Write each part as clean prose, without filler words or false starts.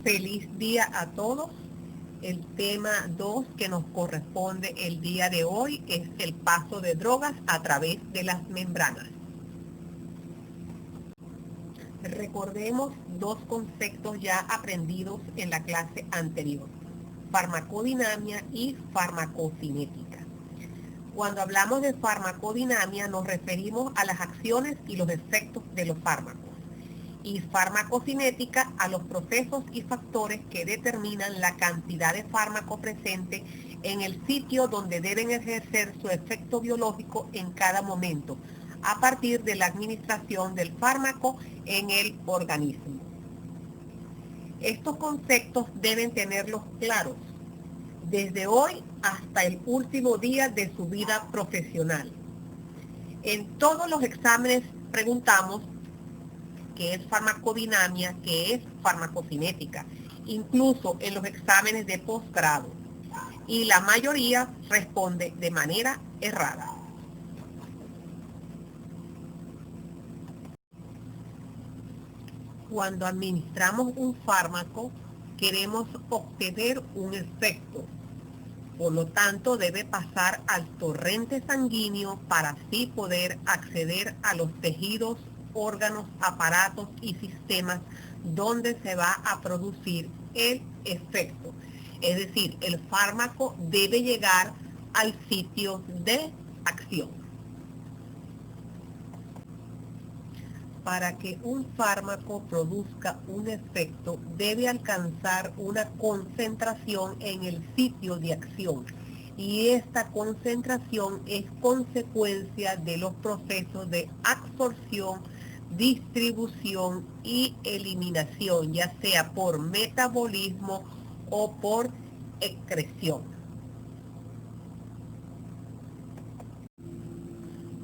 Feliz día a todos. El tema 2 que nos corresponde el día de hoy es el paso de drogas a través de las membranas. Recordemos dos conceptos ya aprendidos en la clase anterior: farmacodinamia y farmacocinética. Cuando hablamos de farmacodinamia nos referimos a las acciones y los efectos de los fármacos, y farmacocinética a los procesos y factores que determinan la cantidad de fármaco presente en el sitio donde deben ejercer su efecto biológico en cada momento, a partir de la administración del fármaco en el organismo. Estos conceptos deben tenerlos claros desde hoy hasta el último día de su vida profesional. En todos los exámenes preguntamos qué es farmacodinamia, qué es farmacocinética, incluso en los exámenes de posgrado, y la mayoría responde de manera errada. Cuando administramos un fármaco, queremos obtener un efecto. Por lo tanto, debe pasar al torrente sanguíneo para así poder acceder a los tejidos, órganos, aparatos y sistemas donde se va a producir el efecto. Es decir, el fármaco debe llegar al sitio de acción. Para que un fármaco produzca un efecto, debe alcanzar una concentración en el sitio de acción. Y esta concentración es consecuencia de los procesos de absorción, distribución y eliminación, ya sea por metabolismo o por excreción.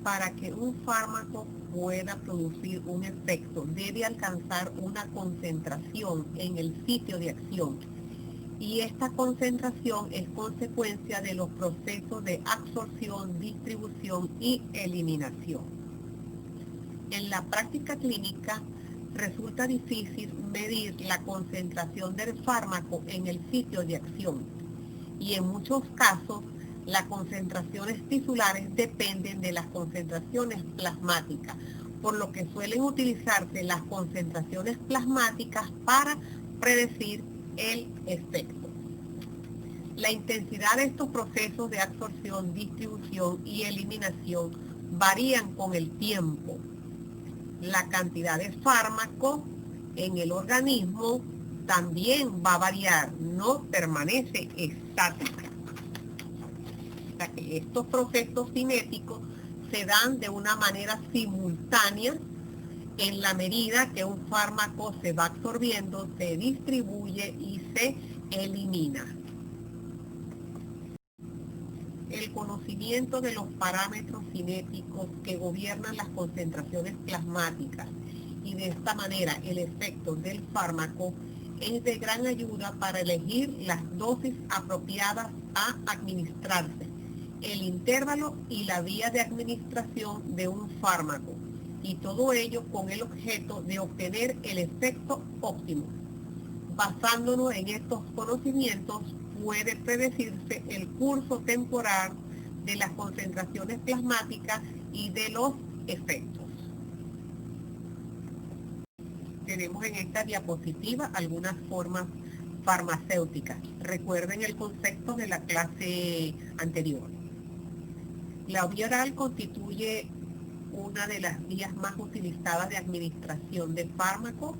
Para que un fármaco pueda producir un efecto, debe alcanzar una concentración en el sitio de acción. Y esta concentración es consecuencia de los procesos de absorción, distribución y eliminación. En la práctica clínica resulta difícil medir la concentración del fármaco en el sitio de acción. Y en muchos casos, las concentraciones tisulares dependen de las concentraciones plasmáticas, por lo que suelen utilizarse las concentraciones plasmáticas para predecir el efecto. La intensidad de estos procesos de absorción, distribución y eliminación varían con el tiempo. La cantidad de fármaco en el organismo también va a variar, no permanece estática. O sea que estos procesos cinéticos se dan de una manera simultánea en la medida que un fármaco se va absorbiendo, se distribuye y se elimina. El conocimiento de los parámetros cinéticos que gobiernan las concentraciones plasmáticas y de esta manera el efecto del fármaco es de gran ayuda para elegir las dosis apropiadas a administrarse, el intervalo y la vía de administración de un fármaco, y todo ello con el objeto de obtener el efecto óptimo. Basándonos en estos conocimientos, puede predecirse el curso temporal de las concentraciones plasmáticas y de los efectos. Tenemos en esta diapositiva algunas formas farmacéuticas. Recuerden el concepto de la clase anterior. La vía oral constituye una de las vías más utilizadas de administración de fármacos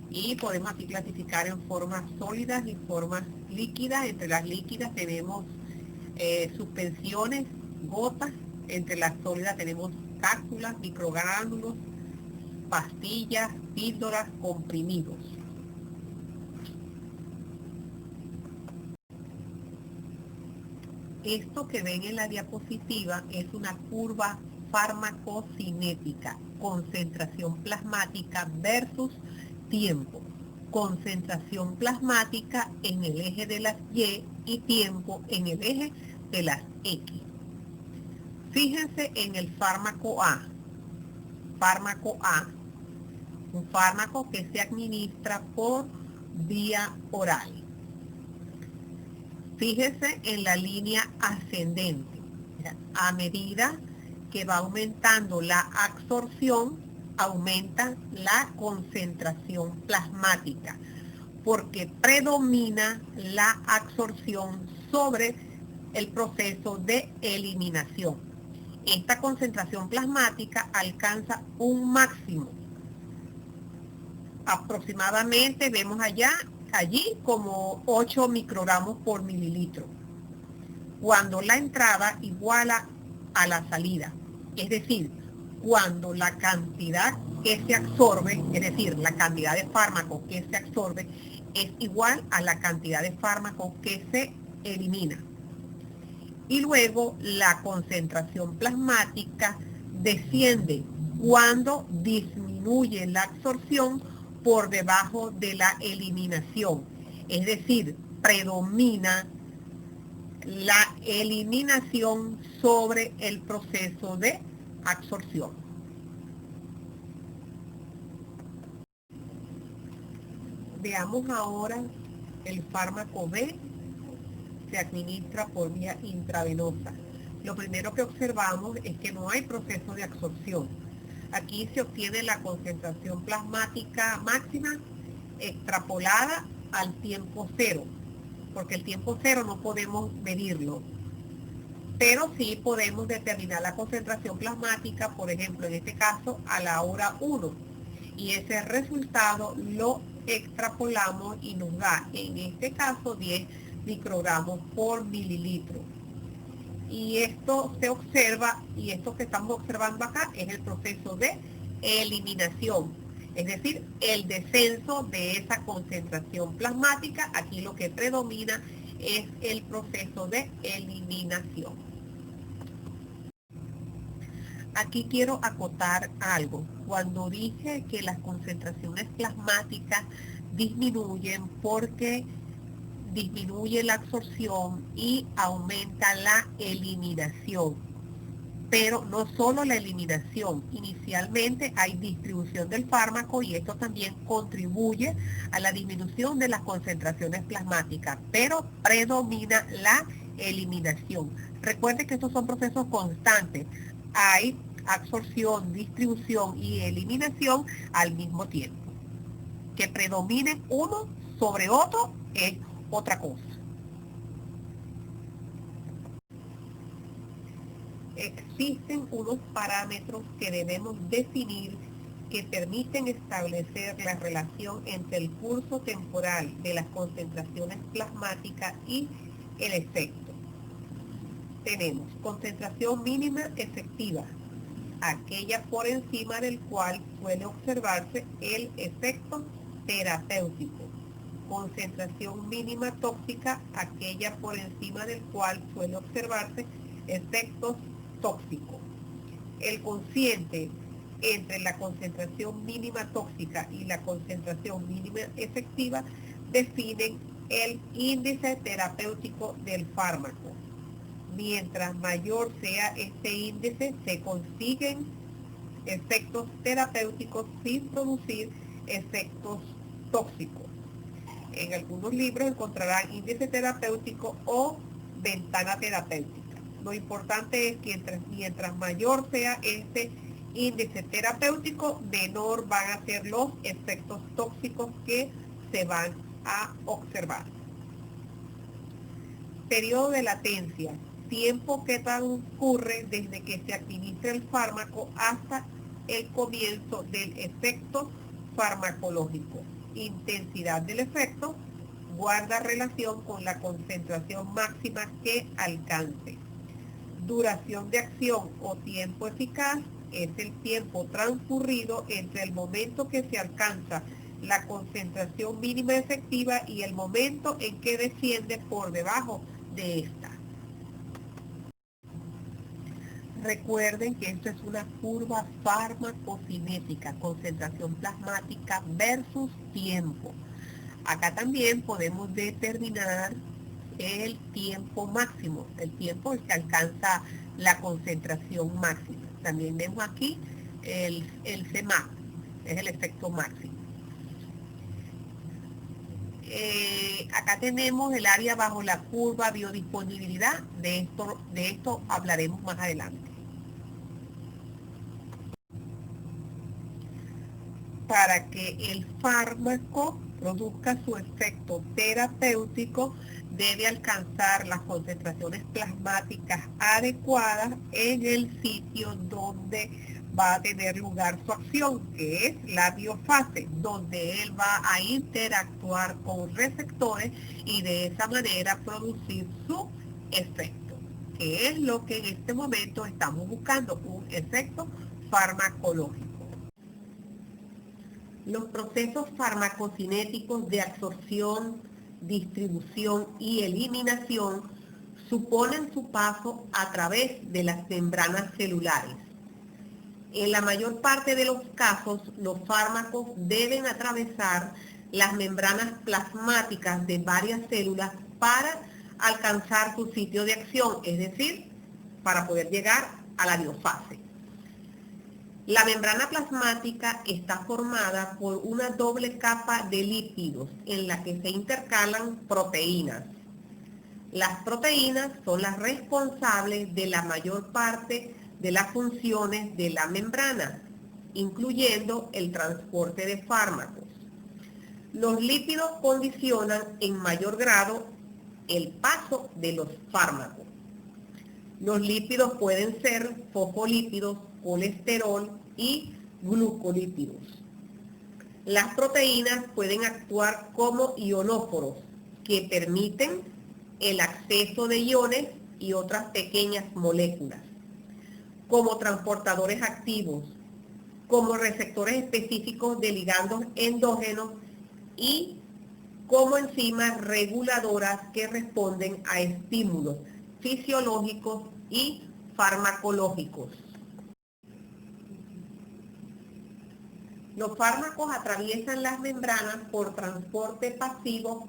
y podemos así clasificar en formas sólidas y formas líquidas. Entre las líquidas tenemos suspensiones, gotas. Entre las sólidas tenemos cápsulas, microgránulos, pastillas, píldoras, comprimidos. Esto que ven en la diapositiva es una curva farmacocinética, concentración plasmática versus tiempo. Concentración plasmática en el eje de las Y y tiempo en el eje de las X. Fíjense en el fármaco A. Fármaco A, un fármaco que se administra por vía oral. Fíjese en la línea ascendente. A medida que va aumentando la absorción, aumenta la concentración plasmática, porque predomina la absorción sobre el proceso de eliminación. Esta concentración plasmática alcanza un máximo. Aproximadamente vemos allí como 8 microgramos por mililitro, cuando la entrada iguala a la salida. Es decir, cuando la cantidad que se absorbe, es decir, la cantidad de fármaco que se absorbe, es igual a la cantidad de fármaco que se elimina. Y luego la concentración plasmática desciende cuando disminuye la absorción por debajo de la eliminación. Es decir, predomina la eliminación sobre el proceso de absorción. Veamos ahora el fármaco B. Se administra por vía intravenosa. Lo primero que observamos es que no hay proceso de absorción. Aquí se obtiene la concentración plasmática máxima extrapolada al tiempo cero, porque el tiempo cero no podemos medirlo, pero sí podemos determinar la concentración plasmática, por ejemplo, en este caso, a la hora 1, y ese resultado lo extrapolamos y nos da, en este caso, 10 microgramos por mililitro. Y esto se observa, y esto que estamos observando acá es el proceso de eliminación, es decir, el descenso de esa concentración plasmática. Aquí lo que predomina es el proceso de eliminación. Aquí quiero acotar algo. Cuando dije que las concentraciones plasmáticas disminuyen porque disminuye la absorción y aumenta la eliminación. Pero no solo la eliminación, inicialmente hay distribución del fármaco y esto también contribuye a la disminución de las concentraciones plasmáticas, pero predomina la eliminación. Recuerden que estos son procesos constantes. Hay absorción, distribución y eliminación al mismo tiempo. Que predominen uno sobre otro es otra cosa. Existen unos parámetros que debemos definir que permiten establecer la relación entre el curso temporal de las concentraciones plasmáticas y el efecto. Tenemos concentración mínima efectiva, aquella por encima del cual suele observarse el efecto terapéutico. Concentración mínima tóxica, aquella por encima del cual suele observarse efectos tóxicos. El cociente entre la concentración mínima tóxica y la concentración mínima efectiva definen el índice terapéutico del fármaco. Mientras mayor sea este índice, se consiguen efectos terapéuticos sin producir efectos tóxicos. En algunos libros encontrarán índice terapéutico o ventana terapéutica. Lo importante es que mientras mayor sea este índice terapéutico, menor van a ser los efectos tóxicos que se van a observar. Periodo de latencia. Tiempo que transcurre desde que se administra el fármaco hasta el comienzo del efecto farmacológico. Intensidad del efecto guarda relación con la concentración máxima que alcance. Duración de acción o tiempo eficaz es el tiempo transcurrido entre el momento que se alcanza la concentración mínima efectiva y el momento en que desciende por debajo de esta. Recuerden que esto es una curva farmacocinética, concentración plasmática versus tiempo. Acá también podemos determinar el tiempo máximo, el tiempo en que alcanza la concentración máxima. También vemos aquí el Cmax, es el efecto máximo. acá tenemos el área bajo la curva biodisponibilidad. De esto hablaremos más adelante. Para que el fármaco produzca su efecto terapéutico, debe alcanzar las concentraciones plasmáticas adecuadas en el sitio donde va a tener lugar su acción, que es la biofase, donde él va a interactuar con receptores y de esa manera producir su efecto, que es lo que en este momento estamos buscando, un efecto farmacológico. Los procesos farmacocinéticos de absorción, distribución y eliminación suponen su paso a través de las membranas celulares. En la mayor parte de los casos, los fármacos deben atravesar las membranas plasmáticas de varias células para alcanzar su sitio de acción, es decir, para poder llegar a la biofase. La membrana plasmática está formada por una doble capa de lípidos en la que se intercalan proteínas. Las proteínas son las responsables de la mayor parte de las funciones de la membrana, incluyendo el transporte de fármacos. Los lípidos condicionan en mayor grado el paso de los fármacos. Los lípidos pueden ser fosfolípidos, colesterol y glucolípidos. Las proteínas pueden actuar como ionóforos que permiten el acceso de iones y otras pequeñas moléculas, como transportadores activos, como receptores específicos de ligandos endógenos y como enzimas reguladoras que responden a estímulos fisiológicos y farmacológicos. Los fármacos atraviesan las membranas por transporte pasivo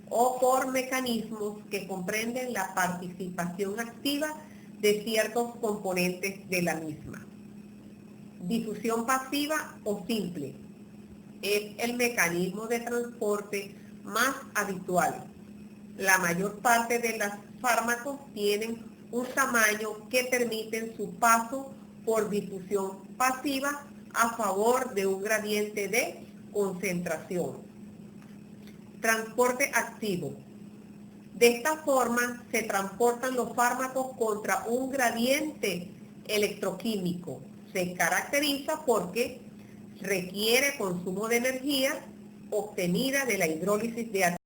o por mecanismos que comprenden la participación activa de ciertos componentes de la misma. Difusión pasiva o simple es el mecanismo de transporte más habitual. La mayor parte de los fármacos tienen un tamaño que permiten su paso por difusión pasiva a favor de un gradiente de concentración. Transporte activo. De esta forma se transportan los fármacos contra un gradiente electroquímico. Se caracteriza porque requiere consumo de energía obtenida de la hidrólisis de